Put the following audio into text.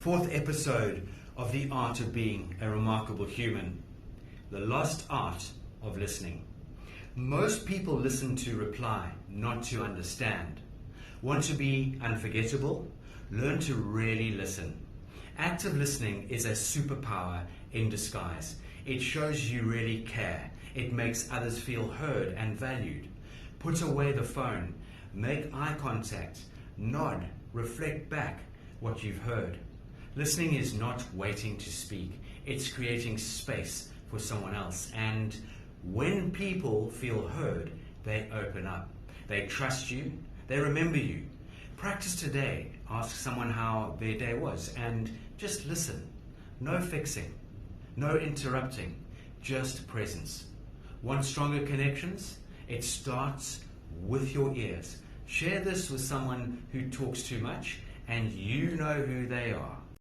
Fourth episode of The Art of Being a Remarkable Human, the lost art of listening. Most people listen to reply, not to understand. Want to be unforgettable? Learn to really listen. Active listening is a superpower in disguise. It shows you really care. It makes others feel heard and valued. Put away the phone. Make eye contact. Nod. Reflect back what you've heard. Listening is not waiting to speak. It's creating space for someone else. And when people feel heard, they open up. They trust you. They remember you. Practice today. Ask someone how their day was and just listen. No fixing. No interrupting. Just presence. Want stronger connections? It starts with your ears. Share this with someone who talks too much and you know who they are.